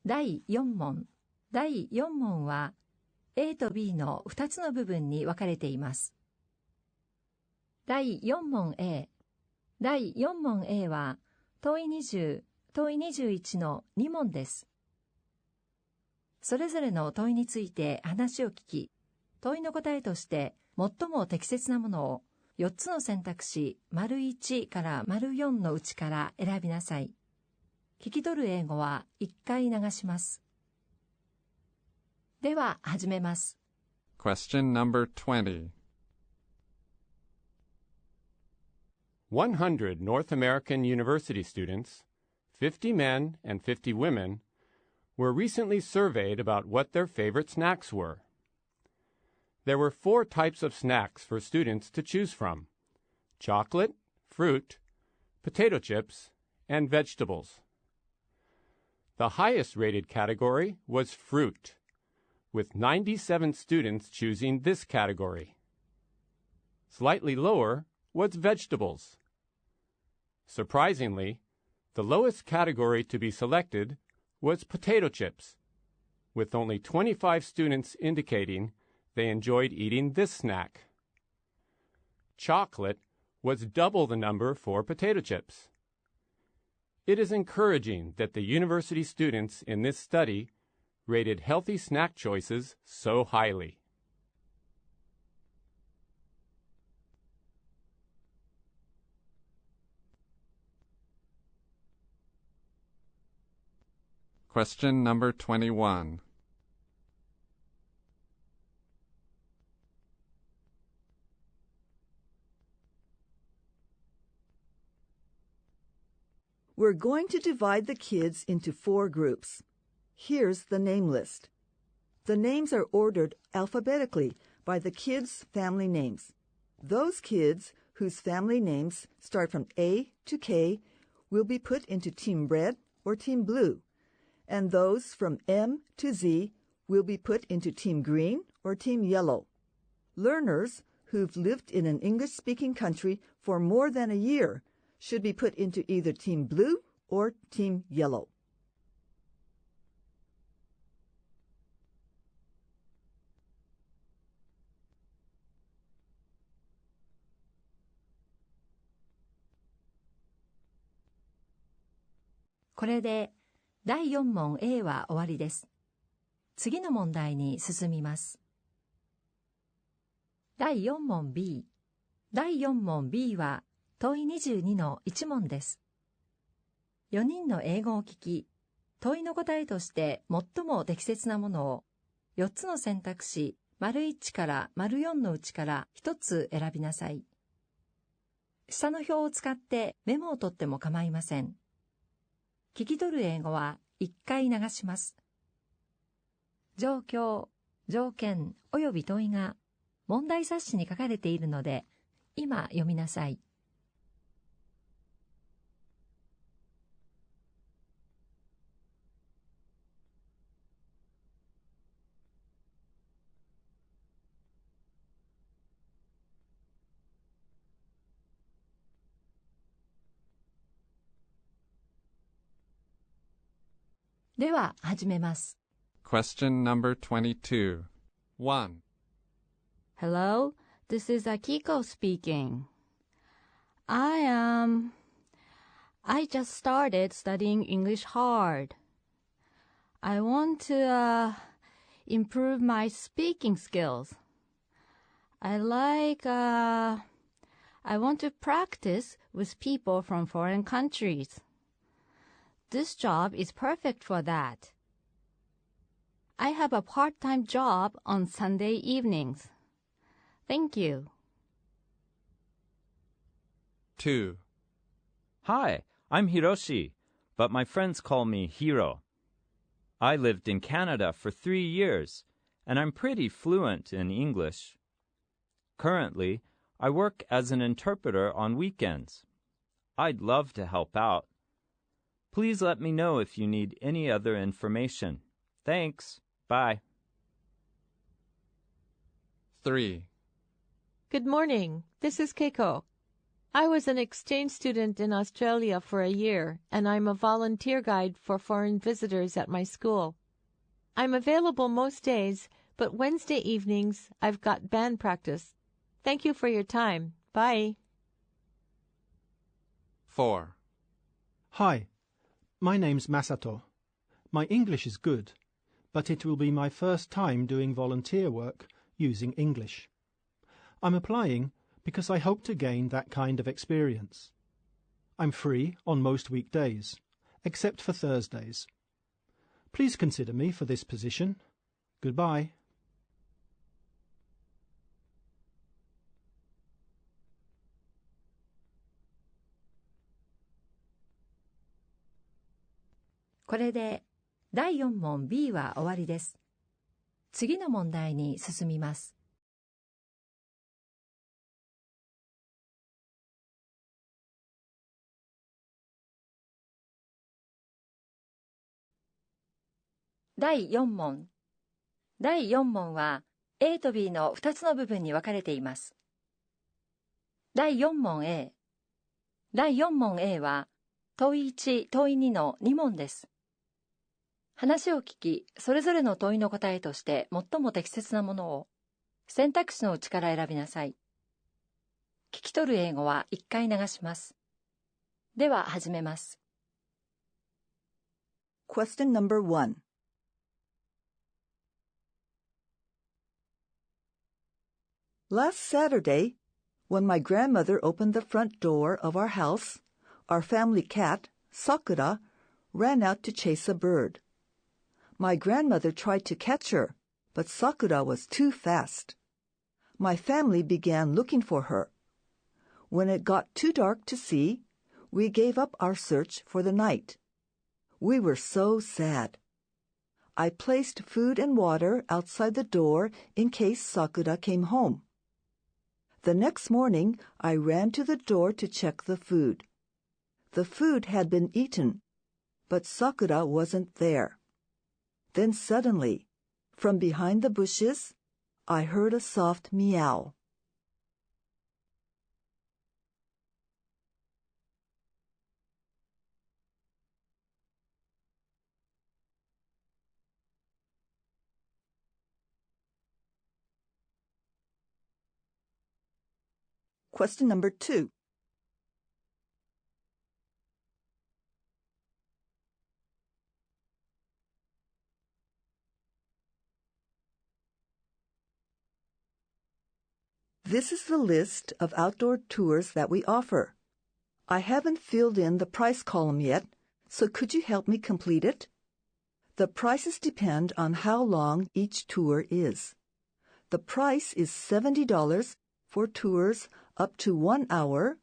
第4問。第4問は A と B の2つの部分に分かれています。第4問 A。第4問 A は問20、問21の2問です。それぞれの問いについて話を聞き、問いの答えとして最も適切なものを4つの選択肢 ① から �4のうちから選びなさい。聞き取る英語は1回流します。では始めます。Question number 20. 100 North American university students, 50 men and 50 women, were recently surveyed about what their favorite snacks were. There were 4 types of snacks for students to choose from: chocolate, fruit, potato chips, and vegetables. The highest rated category was fruit, with 97 students choosing this category. Slightly lower was vegetables. Surprisingly, the lowest category to be selected was potato chips, with only 25 students indicating they enjoyed eating this snack. Chocolate was double the number for potato chips. It is encouraging that the university students in this study rated healthy snack choices so highly. Question number 21. We're going to divide the kids into 4 groups. Here's the name list. The names are ordered alphabetically by the kids' family names. Those kids whose family names start from A to K will be put into Team Red or Team Blue, and those from M to Z will be put into Team Green or Team Yellow. Learners who've lived in an English-speaking country for more than a year should be put into either Team Blue or Team Yellow. .これで第4問 A は終わりです。次の問題に進みます。第4問 B。第4問 B は問い22の1問です。4人の英語を聞き、問いの答えとして最も適切なものを4つの選択肢 ① から �4のうちから1つ選びなさい。下の表を使ってメモを取っても構いません。聞き取る英語は1回流します。状況、条件および問いが問題冊子に書かれているので、今読みなさい。では始めます。Question number 22. 1. Hello, this is Akiko speaking. I just started studying English hard. I want to improve my speaking skills. I want to practice with people from foreign countries. This job is perfect for that. I have a part-time job on Sunday evenings. Thank you. 2. Hi, I'm Hiroshi, but my friends call me Hiro. I lived in Canada for 3 years, and I'm pretty fluent in English. Currently, I work as an interpreter on weekends. I'd love to help out. Please let me know if you need any other information. Thanks. Bye. 3. Good morning. This is Keiko. I was an exchange student in Australia for a year, and I'm a volunteer guide for foreign visitors at my school. I'm available most days, but Wednesday evenings I've got band practice. Thank you for your time. Bye. 4. Hi, my name's Masato. My English is good, but it will be my first time doing volunteer work using English. I'm applying because I hope to gain that kind of experience. I'm free on most weekdays, except for Thursdays. Please consider me for this position. Goodbye. これで第4問 B は終わりです。次の問題に進みます。第4問。第4問は A と B の2つの部分に分かれています。第4問 A。第4問 A は問1、問2の2問です。話を聞き、それぞれの問いの答えとして最も適切なものを選択肢のうちから選びなさい。聞き取る英語は1回流します。では始めます。Question number 1. Last Saturday, when my grandmother opened the front door of our house, our family cat, Sakura, ran out to chase a bird. My grandmother tried to catch her, but Sakura was too fast. My family began looking for her. When it got too dark to see, we gave up our search for the night. We were so sad. I placed food and water outside the door in case Sakura came home. The next morning, I ran to the door to check the food. The food had been eaten, but Sakura wasn't there. Then suddenly, from behind the bushes, I heard a soft meow. Question number 2. This is the list of outdoor tours that we offer. I haven't filled in the price column yet, so could you help me complete it? The prices depend on how long each tour is. The price is $70 for tours up to 1 hour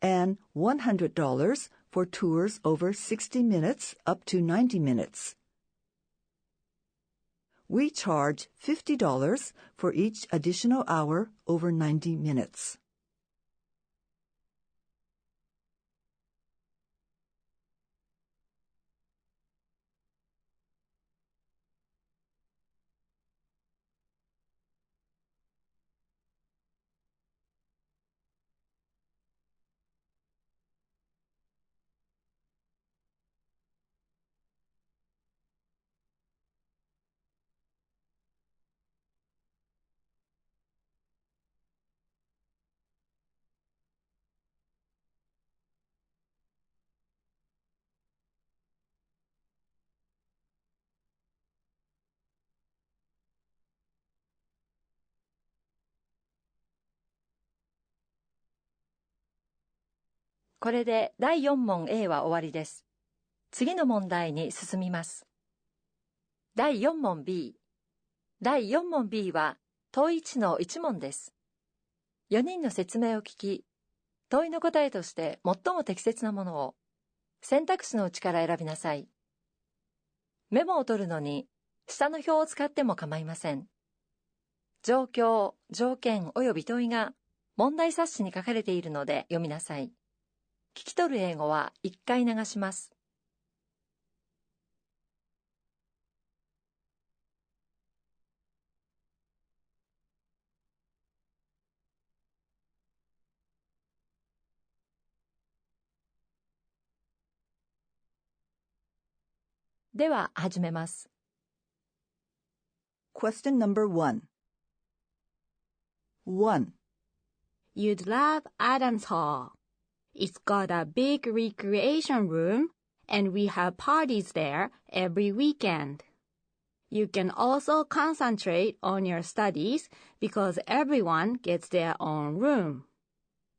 and $100 for tours over 60 minutes up to 90 minutes. We charge $50 for each additional hour over 90 minutes.これで第4問 A は終わりです。次の問題に進みます。第4問 B。第4問 B は問1の1問です。4人の説明を聞き、問いの答えとして最も適切なものを選択肢のうちから選びなさい。メモを取るのに下の表を使っても構いません。状況、条件および問いが問題冊子に書かれているので読みなさい。聞き取る英語は1回流します。では始めます。Question number 1. 1. You'd love Adams Hall. It's got a big recreation room, and we have parties there every weekend. You can also concentrate on your studies because everyone gets their own room.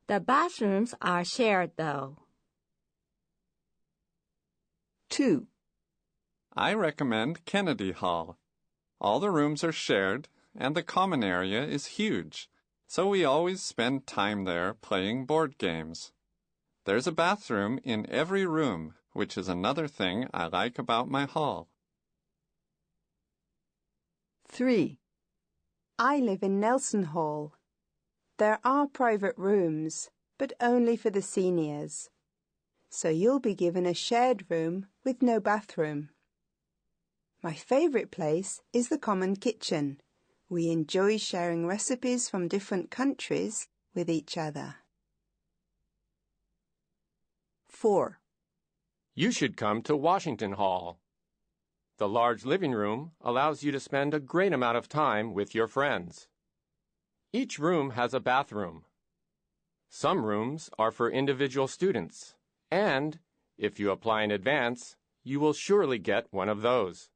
The bathrooms are shared, though. 2. I recommend Kennedy Hall. All the rooms are shared, and the common area is huge, so we always spend time there playing board games. There's a bathroom in every room, which is another thing I like about my hall. 3. I live in Nelson Hall. There are private rooms, but only for the seniors. So you'll be given a shared room with no bathroom. My favorite place is the common kitchen. We enjoy sharing recipes from different countries with each other. 4. You should come to Washington Hall. The large living room allows you to spend a great amount of time with your friends. Each room has a bathroom. Some rooms are for individual students, and if you apply in advance, you will surely get one of those.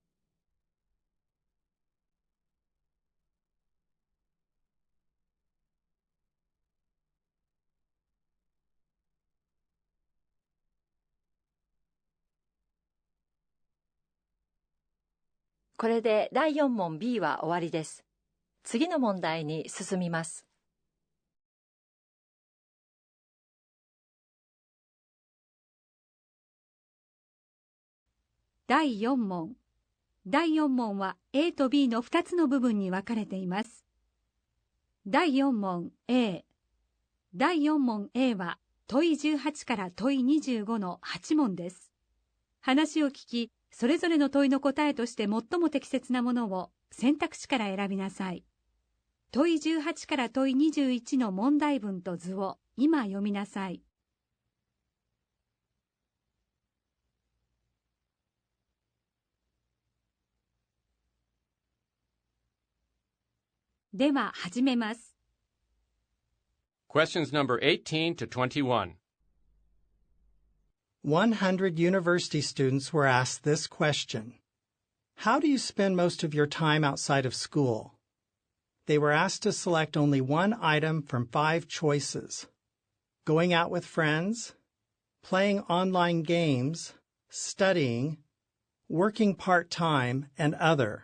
これで第4問 B は終わりです。次の問題に進みます。第4問。第4問は A と B の2つの部分に分かれています。第4問 A。第4問 A は問い18から問い25の8問です。話を聞き、それぞれの問いの答えとして最も適切なものを選択肢から選びなさい。問い18から問い21の問題文と図を今読みなさい。では始めます。Questions number 18 to 21. 100 university students were asked this question. How do you spend most of your time outside of school? They were asked to select only one item from 5 choices: going out with friends, playing online games, studying, working part-time, and other.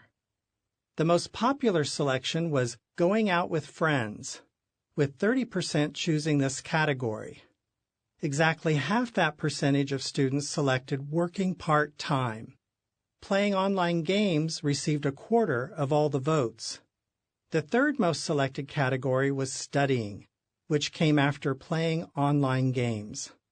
The most popular selection was going out with friends, with 30% choosing this category. Exactly half that percentage of students selected working part-time. Playing online games received a quarter of all the votes. The third most selected category was studying, which came after playing online games.「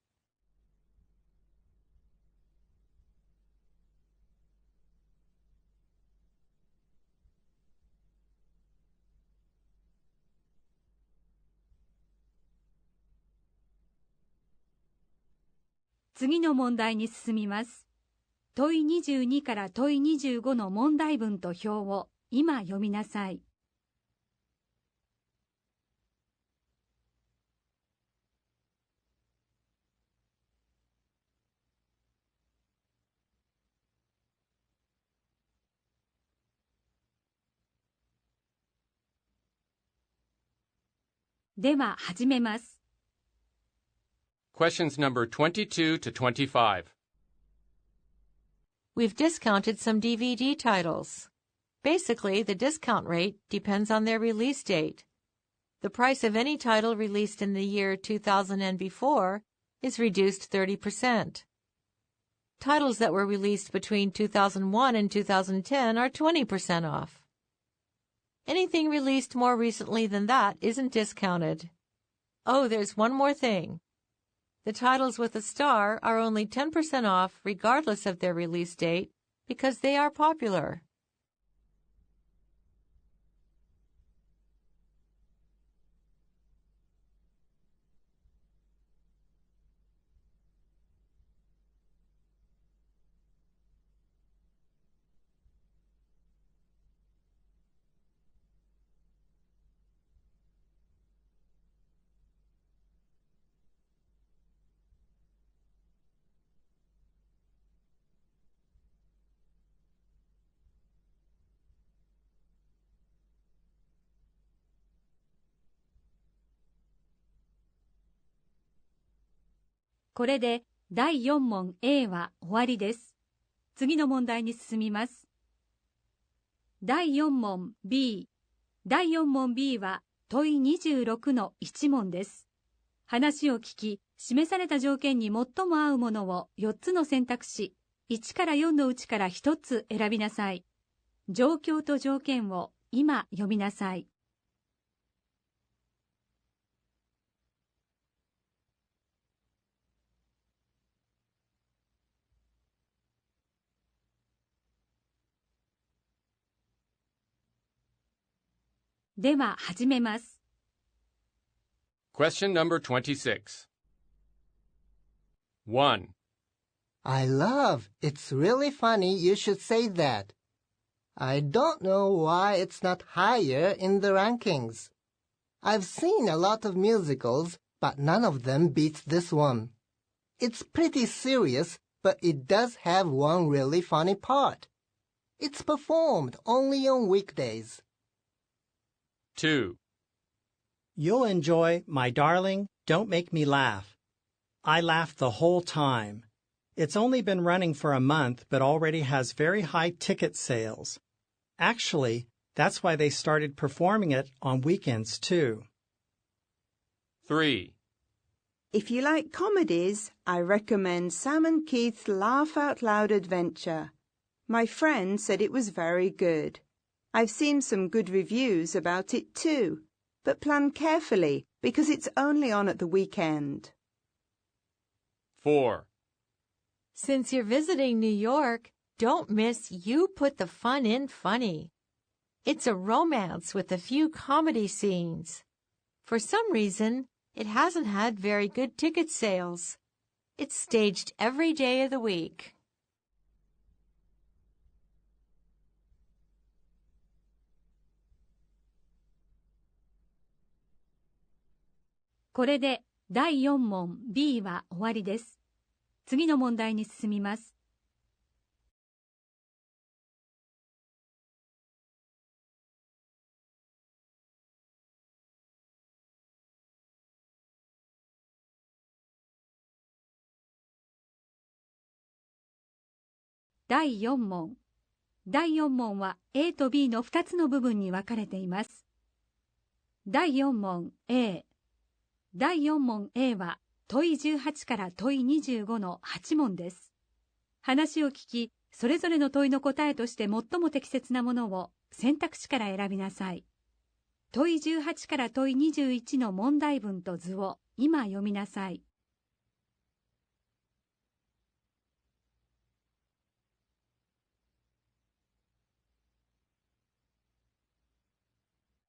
次の問題に進みます。問い22から問い25の問題文と表を今読みなさい。では始めます。Questions number 22 to 25. We've discounted some DVD titles. Basically, the discount rate depends on their release date. The price of any title released in the year 2000 and before is reduced 30%. Titles that were released between 2001 and 2010 are 20% off. Anything released more recently than that isn't discounted. Oh, there's one more thing. The titles with a star are only 10% off regardless of their release date because they are popular. これで第4問 A は終わりです。次の問題に進みます。第4問 B。第4問 B は問い26の1問です。話を聞き、示された条件に最も合うものを4つの選択肢、1から4のうちから1つ選びなさい。状況と条件を今読みなさい。では始めます。Question number 26. 1. I love. It's really funny you should say that. I don't know why it's not higher in the rankings. I've seen a lot of musicals, but none of them beats this one. It's pretty serious, but it does have one really funny part. It's performed only on weekdays. 2. You'll enjoy My Darling, Don't Make Me Laugh. I laughed the whole time. It's only been running for a month, but already has very high ticket sales. Actually, that's why they started performing it on weekends, too. 3. If you like comedies, I recommend Sam and Keith's Laugh Out Loud Adventure. My friend said it was very good. I've seen some good reviews about it too, but plan carefully because it's only on at the weekend. 4. Since you're visiting New York, don't miss You Put the Fun in Funny. It's a romance with a few comedy scenes. For some reason, it hasn't had very good ticket sales. It's staged every day of the week. これで第4問 B は終わりです。次の問題に進みます。第4問。第4問は A と B の2つの部分に分かれています。第4問 A。第4問 A は問い18から問い25の8問です。話を聞き、それぞれの問いの答えとして最も適切なものを選択肢から選びなさい。問い18から問い21の問題文と図を今読みなさい。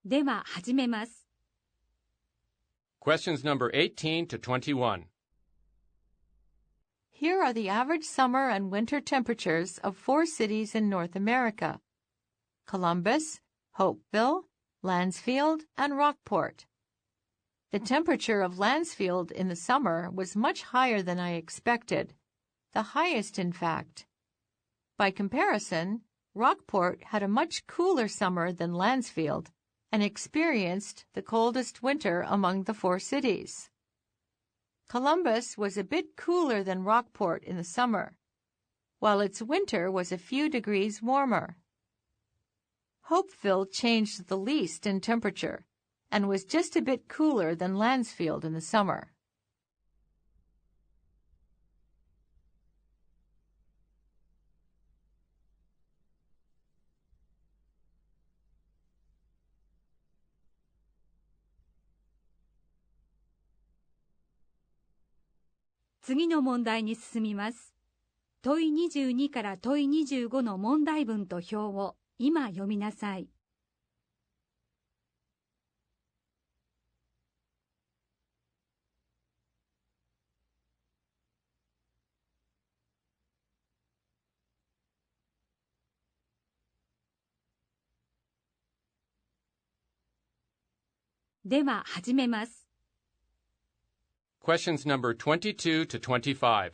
では始めます。Questions number 18 to 21. Here are the average summer and winter temperatures of 4 cities in North America: Columbus, Hopeville, Lansfield, and Rockport. The temperature of Lansfield in the summer was much higher than I expected, the highest in fact. By comparison, Rockport had a much cooler summer than Lansfield and experienced the coldest winter among the 4 cities. Columbus was a bit cooler than Rockport in the summer, while its winter was a few degrees warmer. Hopeville changed the least in temperature and was just a bit cooler than Lansfield in the summer. 次の問題に進みます。問い22から問い25の問題文と表を今読みなさい。では始めます。Questions number 22 to 25.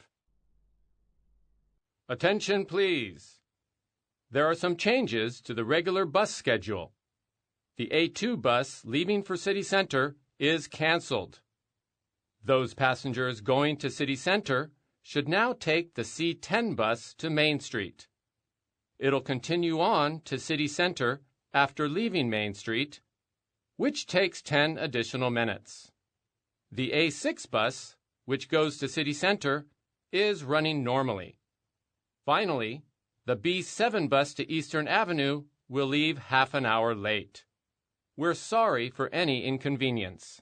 Attention, please. There are some changes to the regular bus schedule. The A2 bus leaving for City Center is canceled. Those passengers going to City Center should now take the C10 bus to Main Street. It'll continue on to City Center after leaving Main Street, which takes 10 additional minutes. The A6 bus, which goes to City Center, is running normally. Finally, the B7 bus to Eastern Avenue will leave half an hour late. We're sorry for any inconvenience. .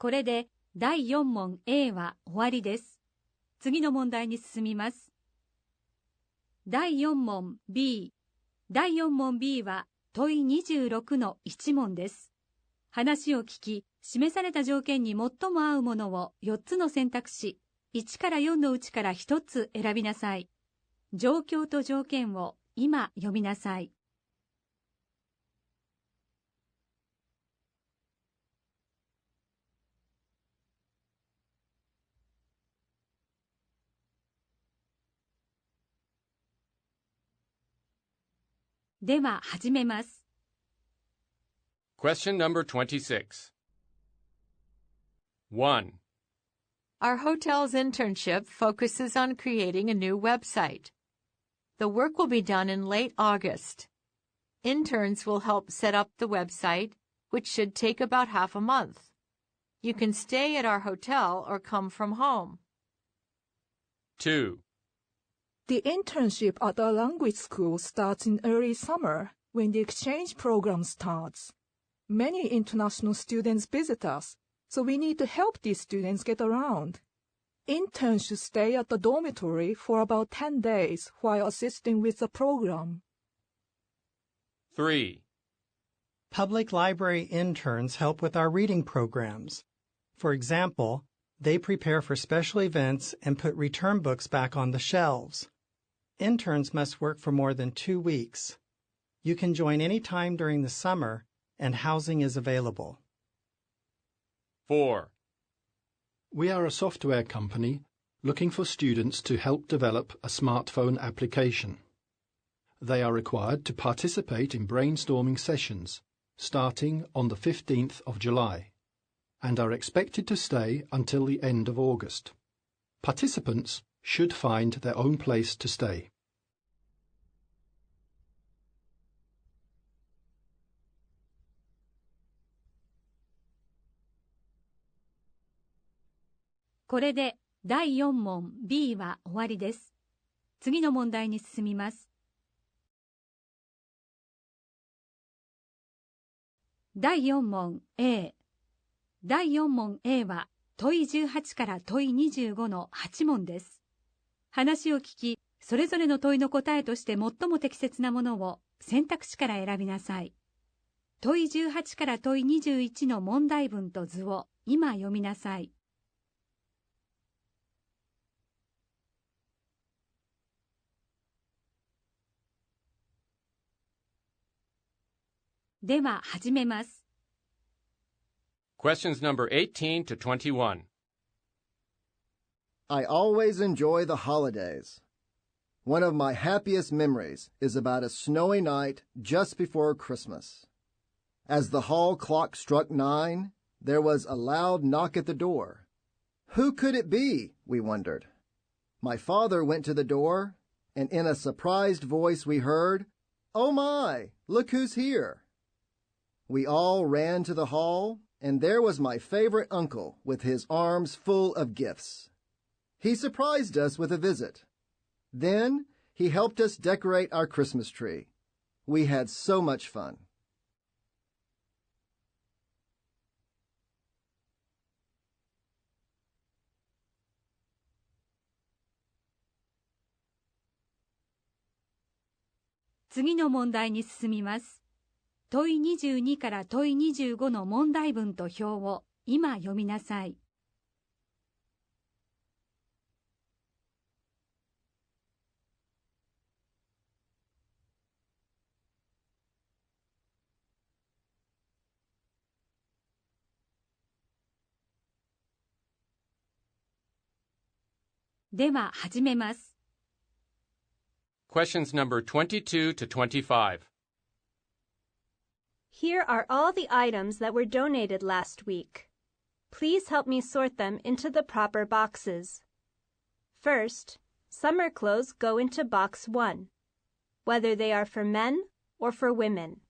これで第4問 A は終わりです。次の問題に進みます。第4問 B。第4問 B は問い26の1問です。話を聞き、示された条件に最も合うものを4つの選択肢、1から4のうちから1つ選びなさい。状況と条件を今読みなさい。では始めます。Question number 26. 1. Our hotel's internship focuses on creating a new website. The work will be done in late August. Interns will help set up the website, which should take about half a month. You can stay at our hotel or come from home. 2. The internship at our language school starts in early summer when the exchange program starts. Many international students visit us, so we need to help these students get around. Interns should stay at the dormitory for about 10 days while assisting with the program. 3. Public library interns help with our reading programs. For example, they prepare for special events and put return books back on the shelves. Interns must work for more than 2 weeks. You can join any time during the summer, and housing is available. 4. We are a software company looking for students to help develop a smartphone application. They are required to participate in brainstorming sessions starting on the 15th of July and are expected to stay until the end of August. Participants should find their own place to stay. これで第4問 B は終わりです。次の問題に進みます。第4問 A。第4問 A は問い18から問い25の8問です。話を聞き、それぞれの問いの答えとして最も適切なものを選択肢から選びなさい。問い18から問い21の問題文と図を今読みなさい。では始めます。Questions number 18 to 21. I always enjoy the holidays. One of my happiest memories is about a snowy night just before Christmas. As the hall clock struck 9, there was a loud knock at the door. Who could it be? We wondered. My father went to the door, and in a surprised voice we heard, "Oh my, look who's here." We all ran to the hall, and there was my favorite uncle with his arms full of gifts. He surprised us with a visit. Then he helped us decorate our Christmas tree. We had so much fun. 次の問題に進みます。問い22から問い25の問題文と表を今読みなさい。では始めます。Questions number 22 to 25. Here are all the items that were donated last week. Please help me sort them into the proper boxes. First, summer clothes go into box 1, whether they are for men or for women.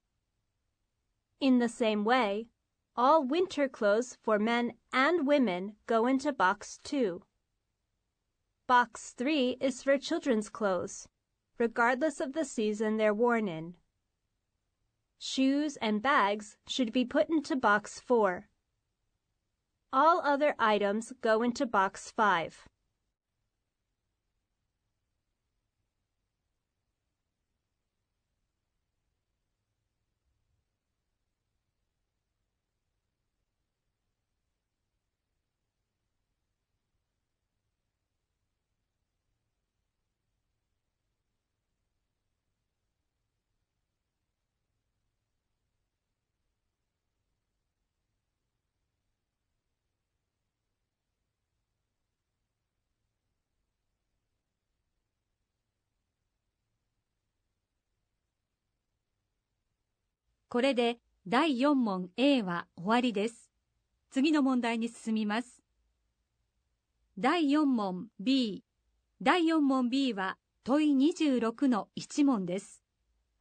In the same way, all winter clothes for men and women go into box 2. Box 3 is for children's clothes, regardless of the season they're worn in. Shoes and bags should be put into box 4. All other items go into box 5.これで第4問 A は終わりです。次の問題に進みます。第4問 B。第4問 B は問い26の1問です。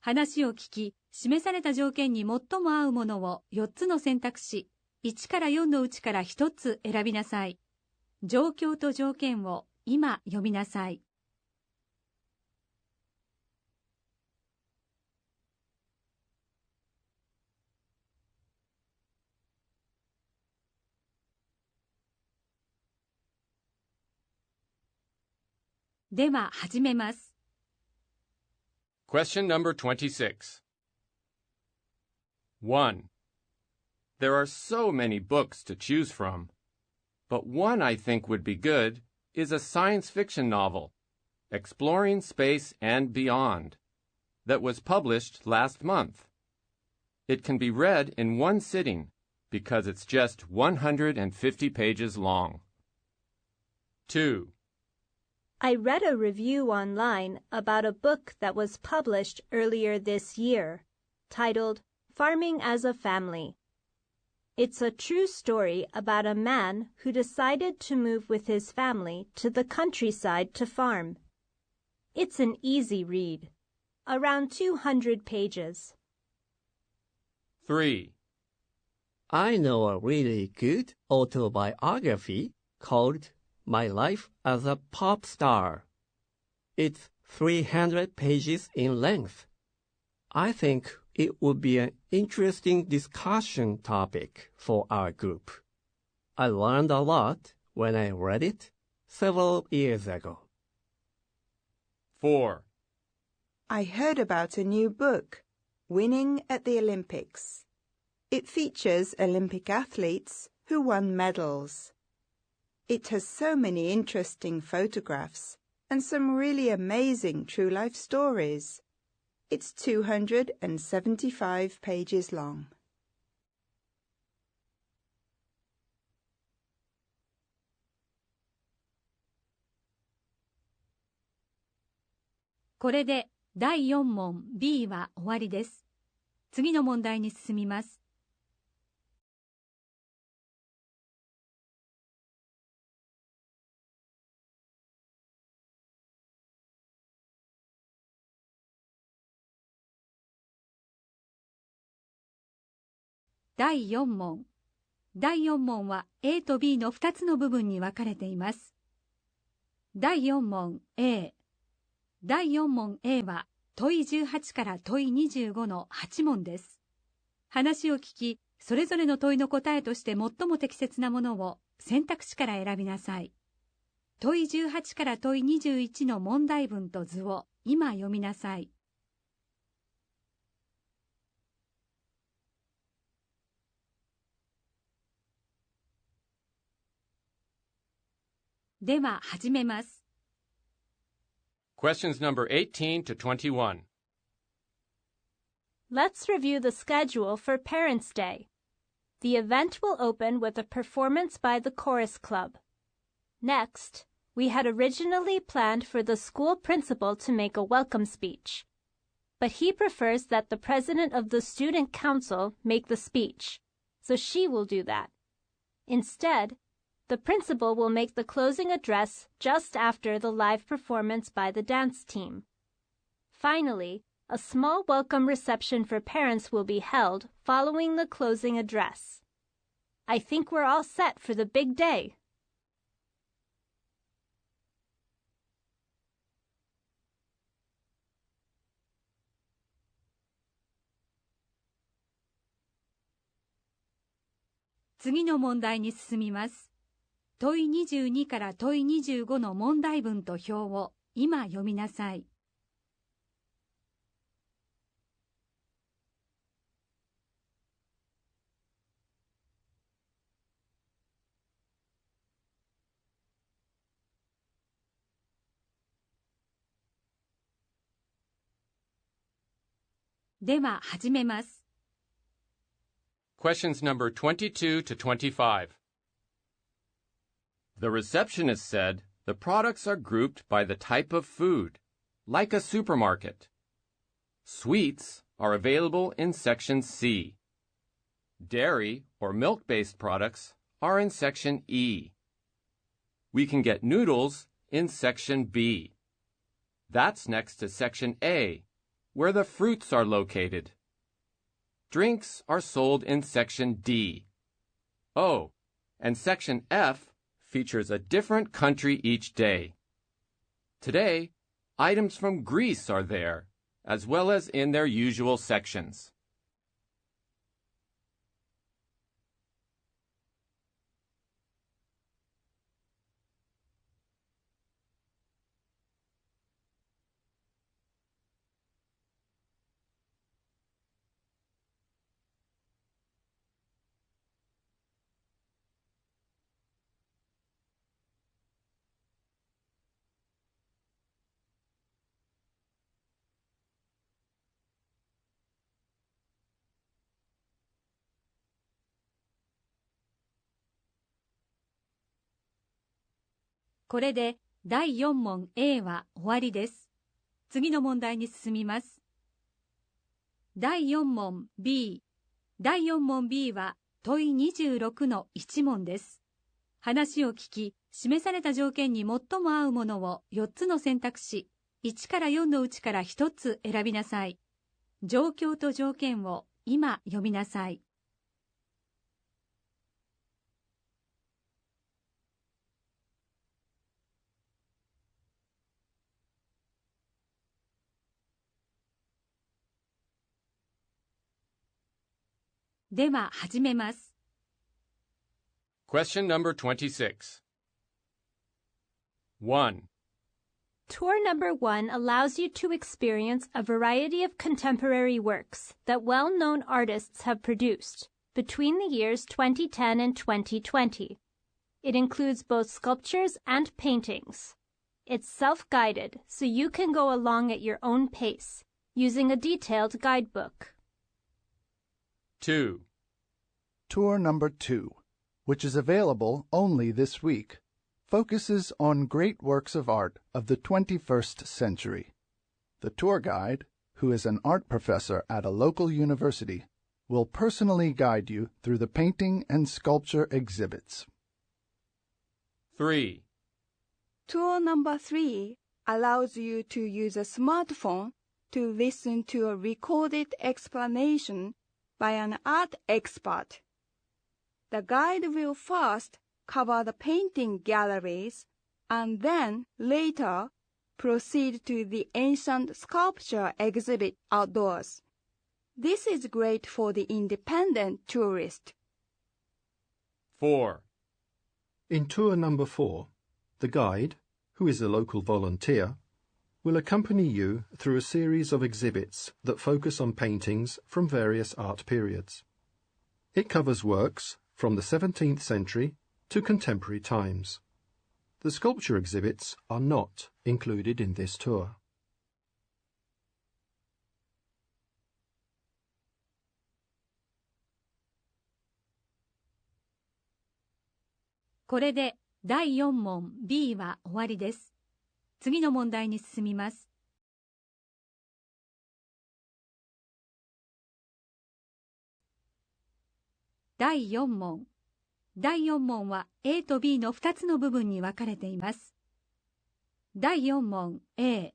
話を聞き、示された条件に最も合うものを4つの選択肢、1から4のうちから1つ選びなさい。状況と条件を今読みなさい。では始めます。Question number 26. 1. There are so many books to choose from, but one I think would be good is a science fiction novel, Exploring Space and Beyond, that was published last month. It can be read in one sitting because it's just 150 pages long. 2. I read a review online about a book that was published earlier this year, titled Farming as a Family. It's a true story about a man who decided to move with his family to the countryside to farm. It's an easy read, around 200 pages. 3. I know a really good autobiography called My Life as a Pop Star. It's 300 pages in length. I think it would be an interesting discussion topic for our group. I learned a lot when I read it several years ago. 4. I heard about a new book, Winning at the Olympics. It features Olympic athletes who won medals. It has so many interesting photographs and some really amazing true-life stories. It's 275 pages long. これで第4問 B は終わりです。次の問題に進みます。第4問。第4問は A と B の2つの部分に分かれています。第4問 A。第4問 A は問い18から問い25の8問です。話を聞き、それぞれの問いの答えとして最も適切なものを選択肢から選びなさい。問い18から問い21の問題文と図を今読みなさい。では始めます。Questions number 18 to 21. Let's review the schedule for Parents' Day. The event will open with a performance by the chorus club. Next, we had originally planned for the school principal to make a welcome speech, but he prefers that the president of the student council make the speech, so she will do that. Instead, the principal will make the closing address just after the live performance by the dance team. Finally, a small welcome reception for parents will be held following the closing address. I think we're all set for the big day.「次の問題に進みます。問い22から問い25の問題文と表を今読みなさい。では始めます。Questions number 22 to 25. The receptionist said the products are grouped by the type of food, like a supermarket. Sweets are available in Section C. Dairy or milk-based products are in Section E. We can get noodles in Section B. That's next to Section A, where the fruits are located. Drinks are sold in Section D. Oh, and Section F features a different country each day. Today, items from Greece are there, as well as in their usual sections.これで第4問 A は終わりです。次の問題に進みます。第4問 B。第4問 B は問い26の1問です。話を聞き、示された条件に最も合うものを4つの選択肢、1から4のうちから1つ選びなさい。状況と条件を今読みなさい。では始めます。Question number 26. 1. Tour number 1 allows you to experience a variety of contemporary works that well-known artists have produced between the years 2010 and 2020. It includes both sculptures and paintings. It's self-guided, so you can go along at your own pace, using a detailed guidebook. 2. Tour number 2, which is available only this week, focuses on great works of art of the 21st century. The tour guide, who is an art professor at a local university, will personally guide you through the painting and sculpture exhibits. 3. Tour number 3 allows you to use a smartphone to listen to a recorded explanation by an art expert. The guide will first cover the painting galleries and then later proceed to the ancient sculpture exhibit outdoors. This is great for the independent tourist. 4. In tour number 4, the guide, who is a local volunteer, will accompany you through a series of exhibits that focus on paintings from various art periods. It covers works from the 17th century to contemporary times. The sculpture exhibits are not included in this tour. これで第4問 B は終わりです。次の問題に進みます。第4問。第4問は A と B の2つの部分に分かれています。第4問 A。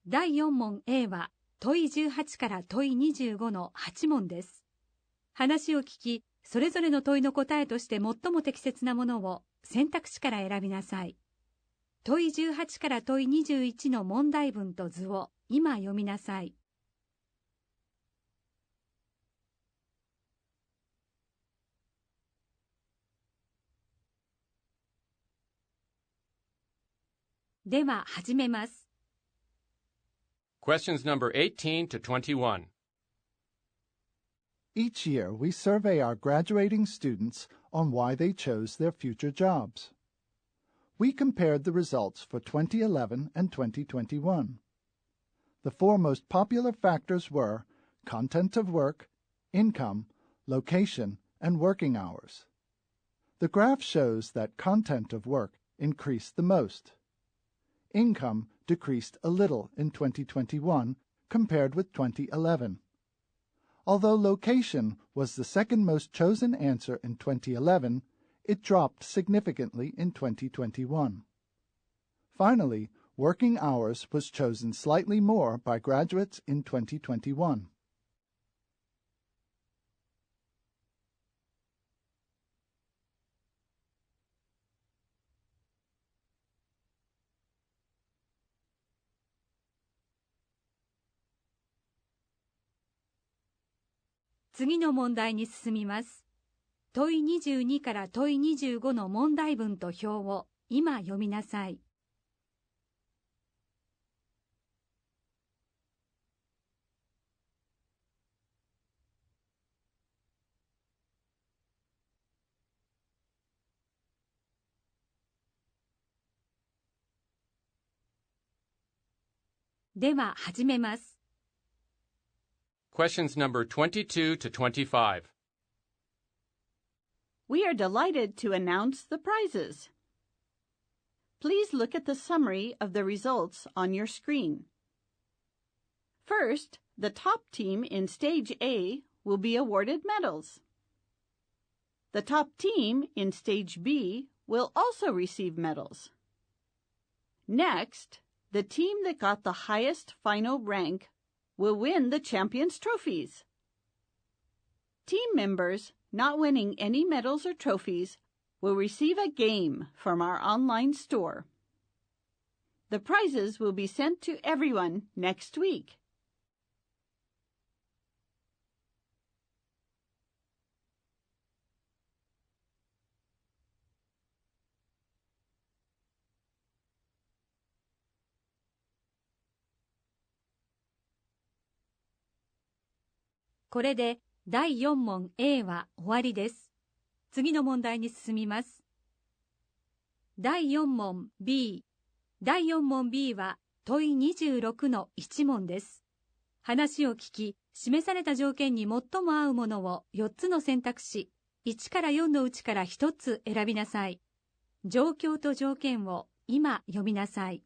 第4問 A は問い18から問い25の8問です。話を聞き、それぞれの問いの答えとして最も適切なものを選択肢から選びなさい。問い18から問い21の問題文と図を今読みなさい。では始めます。Questions number 18 to 21. Each year, we survey our graduating students on why they chose their future jobs. We compared the results for 2011 and 2021. The four most popular factors were content of work, income, location, and working hours. The graph shows that content of work increased the most. Income decreased a little in 2021 compared with 2011. Although location was the second most chosen answer in 2011, it dropped significantly in 2021. Finally, working hours was chosen slightly more by graduates in 2021.「次の問題に進みます。問い22から問い25の問題文と表を今読みなさい。では始めます。Questions number 22 to 25. We are delighted to announce the prizes. Please look at the summary of the results on your screen. First, the top team in Stage A will be awarded medals. The top team in Stage B will also receive medals. Next, the team that got the highest final rank will win the champions' trophies. Team members not winning any medals or trophies will receive a game from our online store. The prizes will be sent to everyone next week.「これで第4問 A は終わりです。次の問題に進みます。第4問 B。第4問 B は問い26の1問です。話を聞き、示された条件に最も合うものを4つの選択肢、1から4のうちから1つ選びなさい。状況と条件を今読みなさい。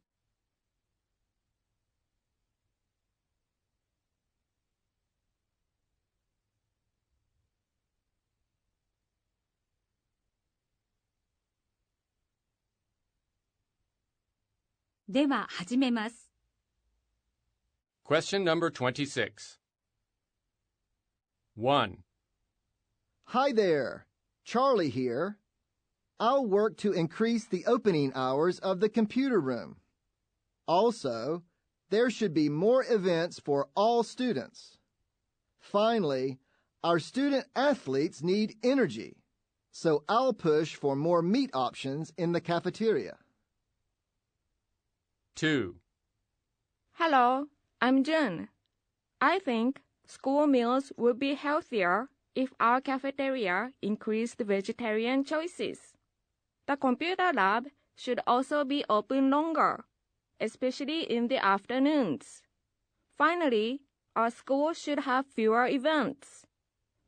では始めます。Question number 26. 1. Hi there, Charlie here. I'll work to increase the opening hours of the computer room. Also, there should be more events for all students. Finally, our student athletes need energy, so I'll push for more meat options in the cafeteria. 2. Hello, I'm June. I think school meals would be healthier if our cafeteria increased vegetarian choices. The computer lab should also be open longer, especially in the afternoons. Finally, our school should have fewer events.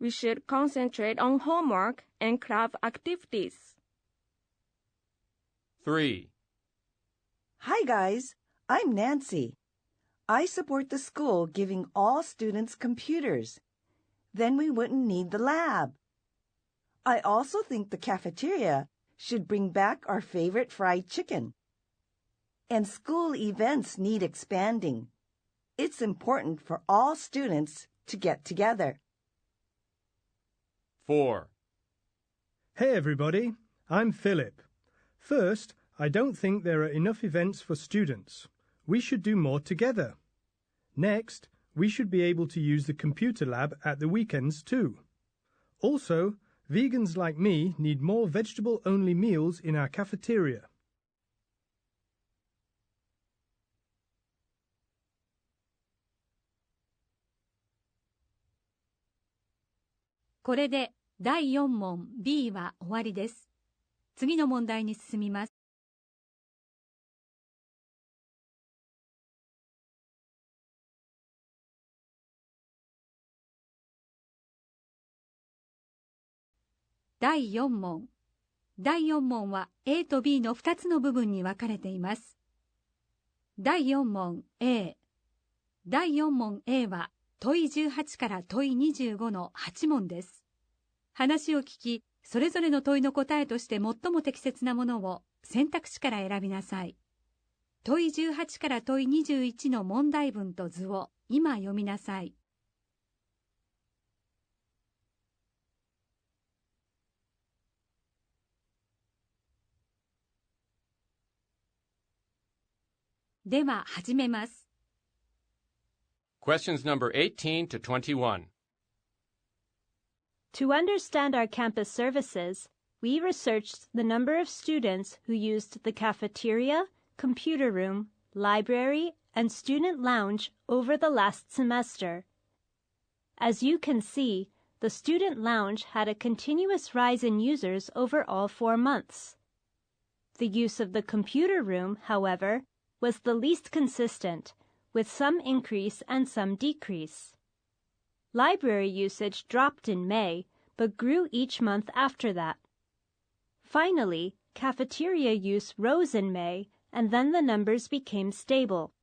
We should concentrate on homework and craft activities. 3. Hi guys, I'm Nancy. I support the school giving all students computers. Then we wouldn't need the lab. I also think the cafeteria should bring back our favorite fried chicken. And school events need expanding. It's important for all students to get together. 4. Hey everybody, I'm Philip. First, I don't think there are enough events for students. We should do more together. Next, we should be able to use the computer lab at the weekends too. Also, vegans like me need more vegetable-only meals in our cafeteria. これで第4問 B は終わりです。次の問題に進みます。第4問。第4問は A と B の2つの部分に分かれています。第4問 A。第4問 A は問い18から問い25の8問です。話を聞き、それぞれの問いの答えとして最も適切なものを選択肢から選びなさい。問い18から問い21の問題文と図を今読みなさい。では始めます。Questions number 18 to 21. To understand our campus services, we researched the number of students who used the cafeteria, computer room, library, and student lounge over the last semester. As you can see, the student lounge had a continuous rise in users over all 4 months. The use of the computer room, however, was the least consistent, with some increase and some decrease. Library usage dropped in May, but grew each month after that. Finally, cafeteria use rose in May, and then the numbers became stable.「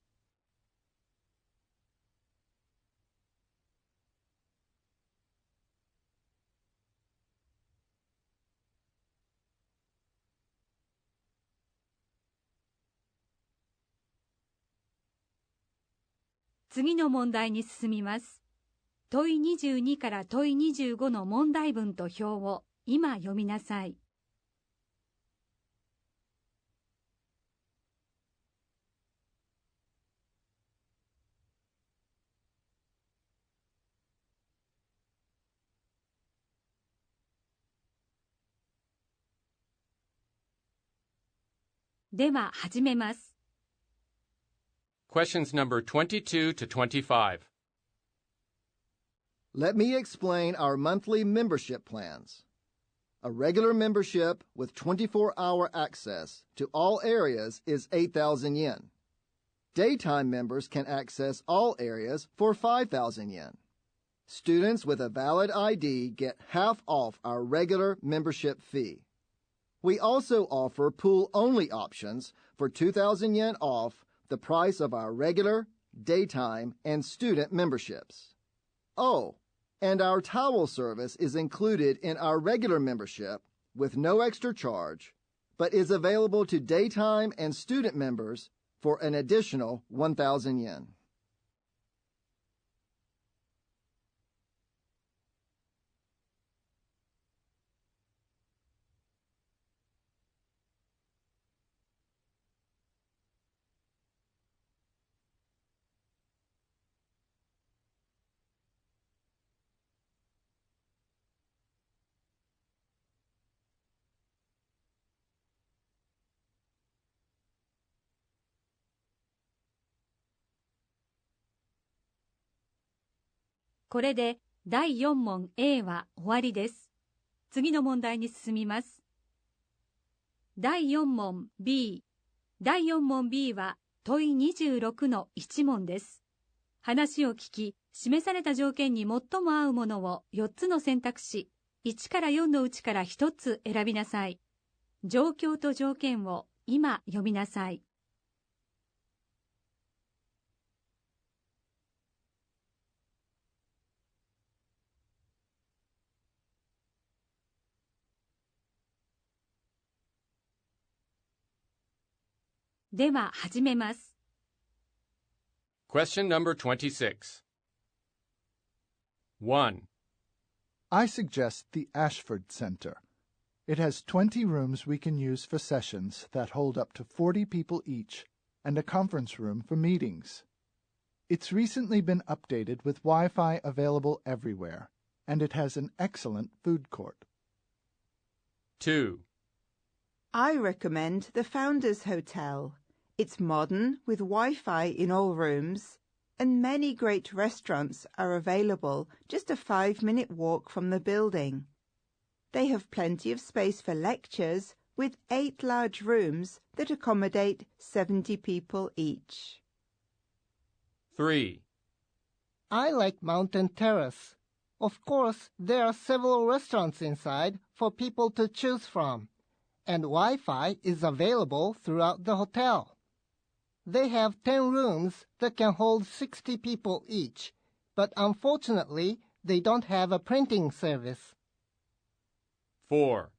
次の問題に進みます。問い22から問い25の問題文と表を今読みなさい。では始めます。Questions number 22 to 25. Let me explain our monthly membership plans. A regular membership with 24-hour access to all areas is 8,000 yen. Daytime members can access all areas for 5,000 yen. Students with a valid ID get half off our regular membership fee. We also offer pool-only options for 2,000 yen off the price of our regular, daytime, and student memberships. Oh, and our towel service is included in our regular membership with no extra charge, but is available to daytime and student members for an additional 1,000 yen.これで第4問 A は終わりです。次の問題に進みます。第4問 B。第4問 B は問い26の1問です。話を聞き、示された条件に最も合うものを4つの選択肢、1から4のうちから1つ選びなさい。状況と条件を今読みなさい。では始めます。Question number 26. 1. I suggest the Ashford Center. It has 20 rooms we can use for sessions that hold up to 40 people each and a conference room for meetings. It's recently been updated with Wi-Fi available everywhere, and it has an excellent food court. 2. I recommend the Founders Hotel. It's modern with Wi-Fi in all rooms, and many great restaurants are available just a 5-minute walk from the building. They have plenty of space for lectures with 8 large rooms that accommodate 70 people each. 3. I like Mountain Terrace. Of course, there are several restaurants inside for people to choose from, and Wi-Fi is available throughout the hotel. They have 10 rooms that can hold 60 people each, but unfortunately, they don't have a printing service. 4.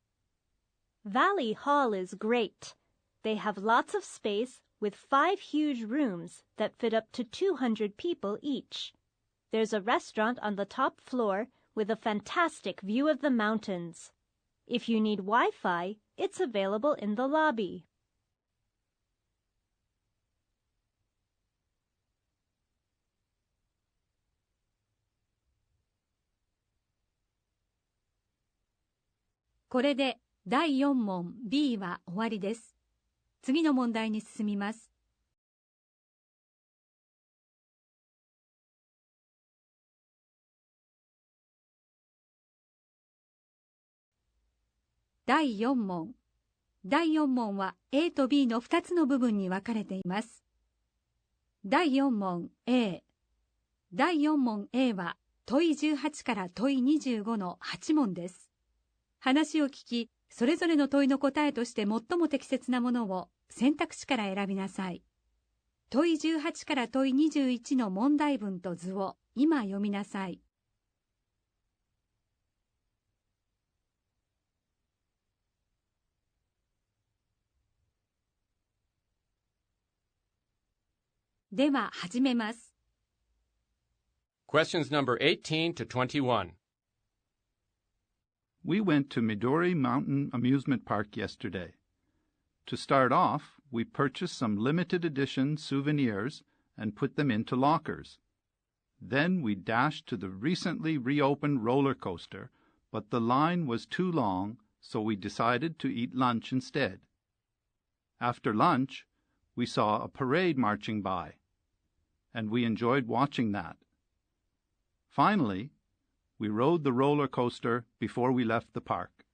Valley Hall is great. They have lots of space with 5 huge rooms that fit up to 200 people each. There's a restaurant on the top floor with a fantastic view of the mountains. If you need Wi-Fi, it's available in the lobby. これで第4問 B は終わりです。次の問題に進みます。第4問。第4問は A と B の2つの部分に分かれています。第4問 A。第4問 A は問い18から問い25の8問です。話を聞き、それぞれの問いの答えとして最も適切なものを選択肢から選びなさい。問い18から問い21の問題文と図を今読みなさい。では始めます。Questions number 18 to 21. We went to Midori Mountain Amusement Park yesterday. To start off, we purchased some limited edition souvenirs and put them into lockers. Then we dashed to the recently reopened roller coaster, but the line was too long, so we decided to eat lunch instead. After lunch, we saw a parade marching by, and we enjoyed watching that. Finally, we rode the roller coaster before we left the park.「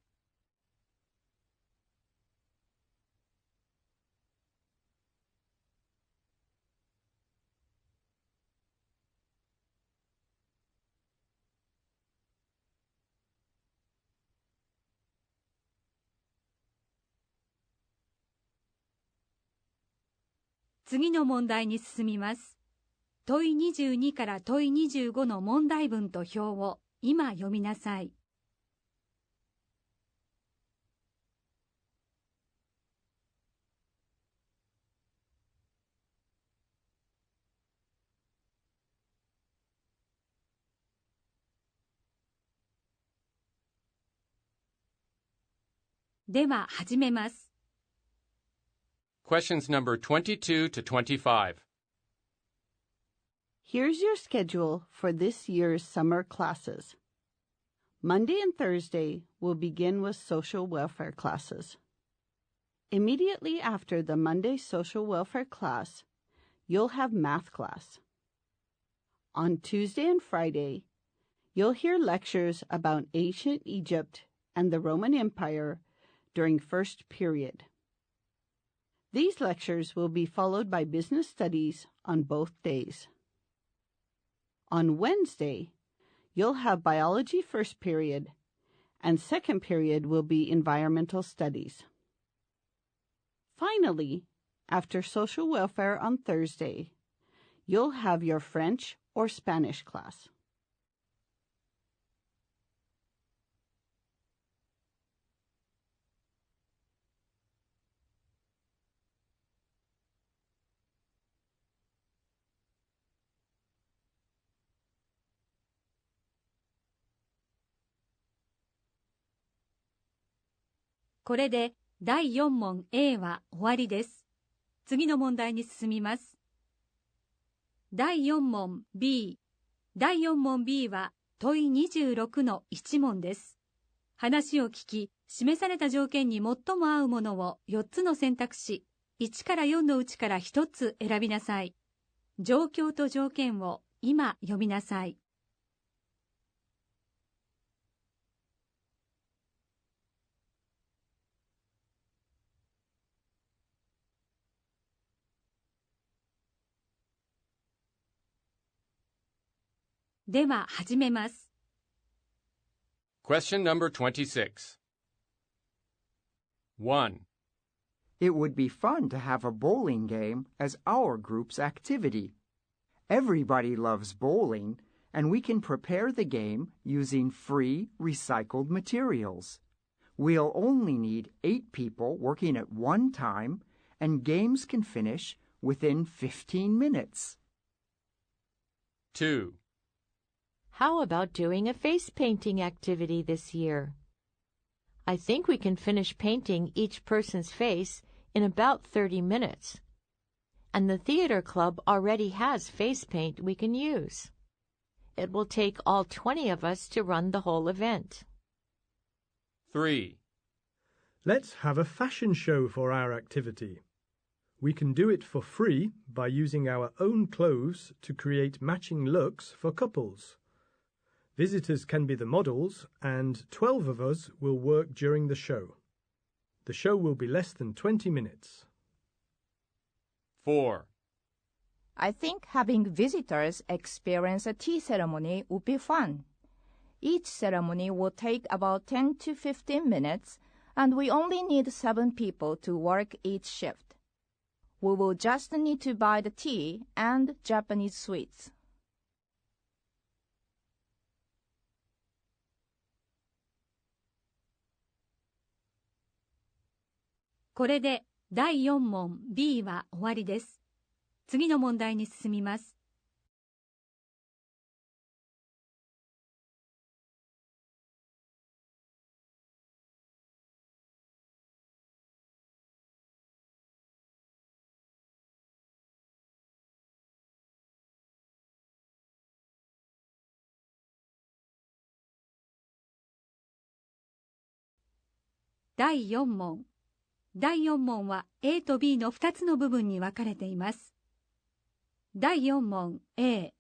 次の問題に進みます。問い22から問い25の問題文と表を今読みなさい。では始めます。Questions number 22 to 25. Here's your schedule for this year's summer classes. Monday and Thursday will begin with social welfare classes. Immediately after the Monday social welfare class, you'll have math class. On Tuesday and Friday, you'll hear lectures about ancient Egypt and the Roman Empire during first period. These lectures will be followed by business studies on both days. On Wednesday, you'll have biology first period, and second period will be environmental studies. Finally, after social welfare on Thursday, you'll have your French or Spanish class. .これで第4問 A は終わりです。次の問題に進みます。第4問 B。第4問 B は問い26の1問です。話を聞き、示された条件に最も合うものを4つの選択肢、1から4のうちから1つ選びなさい。状況と条件を今読みなさい。では始めます。Question number 26. 1. It would be fun to have a bowling game as our group's activity. Everybody loves bowling, and we can prepare the game using free, recycled materials. We'll only need 8 people working at one time, and games can finish within 15 minutes. 2. How about doing a face painting activity this year? I think we can finish painting each person's face in about 30 minutes. And the theater club already has face paint we can use. It will take all 20 of us to run the whole event. 3. Let's have a fashion show for our activity. We can do it for free by using our own clothes to create matching looks for couples. Visitors can be the models, and 12 of us will work during the show. The show will be less than 20 minutes. 4. I think having visitors experience a tea ceremony would be fun. Each ceremony will take about 10 to 15 minutes, and we only need 7 people to work each shift. We will just need to buy the tea and Japanese sweets. これで第4問 B は終わりです。次の問題に進みます。第4問。第4問は A と B の2つの部分に分かれています。第4問 A。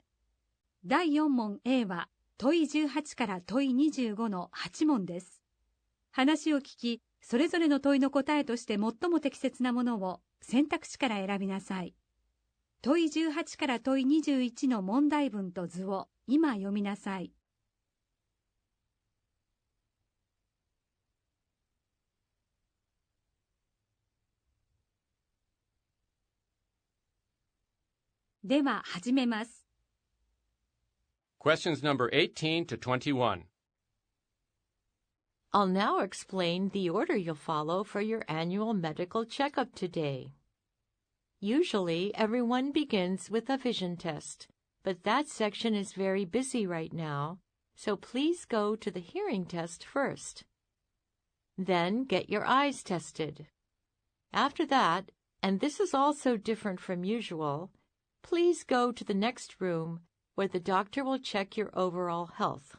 第4問 A は問い18から問い25の8問です。話を聞き、それぞれの問いの答えとして最も適切なものを選択肢から選びなさい。問い18から問い21の問題文と図を今読みなさい。では始めます。Questions number 18 to 21. I'll now explain the order you'll follow for your annual medical checkup today. Usually, everyone begins with a vision test, but that section is very busy right now, so please go to the hearing test first. Then get your eyes tested. After that, and this is also different from usual, please go to the next room where the doctor will check your overall health.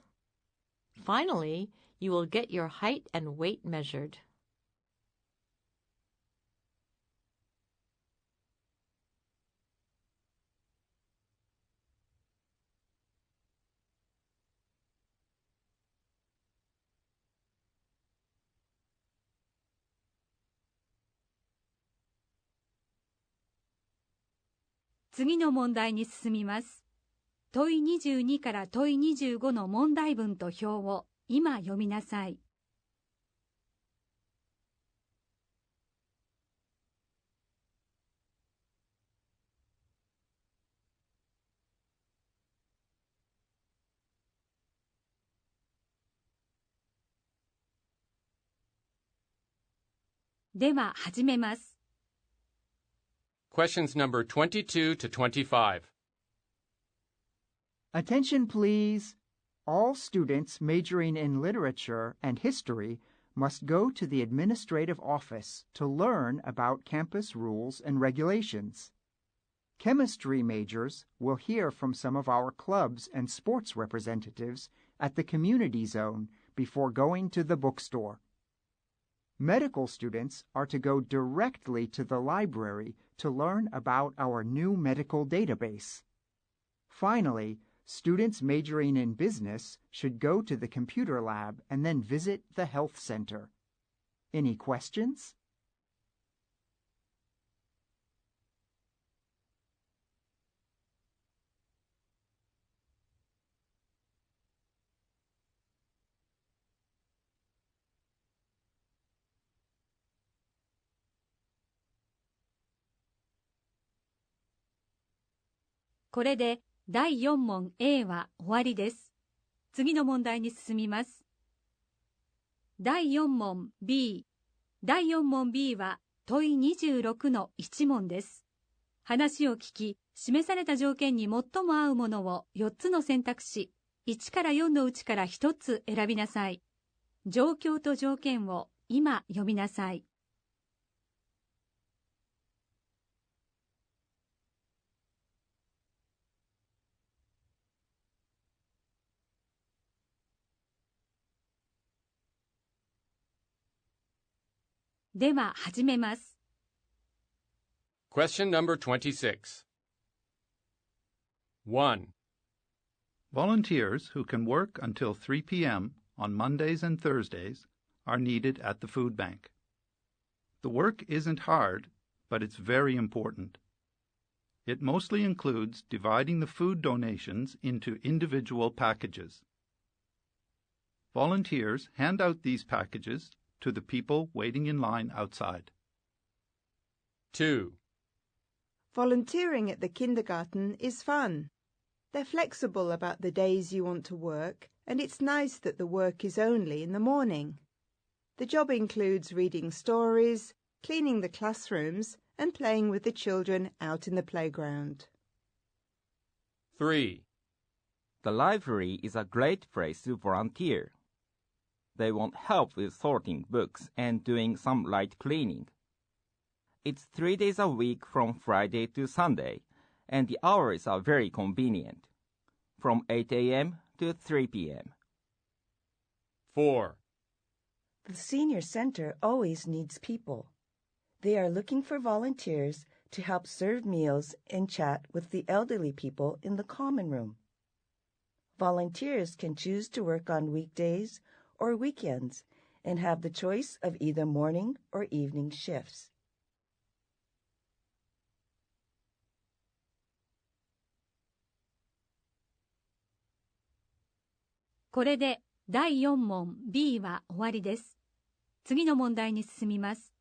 Finally, you will get your height and weight measured. 次の問題に進みます。問い22から問い25の問題文と表を今読みなさい。では始めます。Questions number 22 to 25. Attention, please. All students majoring in literature and history must go to the administrative office to learn about campus rules and regulations. Chemistry majors will hear from some of our clubs and sports representatives at the community zone before going to the bookstore. Medical students are to go directly to the library to learn about our new medical database. Finally, students majoring in business should go to the computer lab and then visit the health center. Any questions?これで第4問 A は終わりです。次の問題に進みます。第4問 B。第4問 B は問い26の1問です。話を聞き、示された条件に最も合うものを4つの選択肢、1から4のうちから1つ選びなさい。状況と条件を今読みなさい。では始めます。Question number 26. 1. Volunteers who can work until 3 p.m. on Mondays and Thursdays are needed at the food bank. The work isn't hard, but it's very important. It mostly includes dividing the food donations into individual packages. Volunteers hand out these packages to the people waiting in line outside. 2. Volunteering at the kindergarten is fun. They're flexible about the days you want to work, and it's nice that the work is only in the morning. The job includes reading stories, cleaning the classrooms, and playing with the children out in the playground. 3. The library is a great place to volunteer. They want help with sorting books and doing some light cleaning. It's 3 days a week from Friday to Sunday, and the hours are very convenient, from 8 a.m. to 3 p.m. 4. The senior center always needs people. They are looking for volunteers to help serve meals and chat with the elderly people in the common room. Volunteers can choose to work on weekdays or weekends and have the choice of either morning or evening shifts. これで第4問 B は終わりです。次の問題に進みます。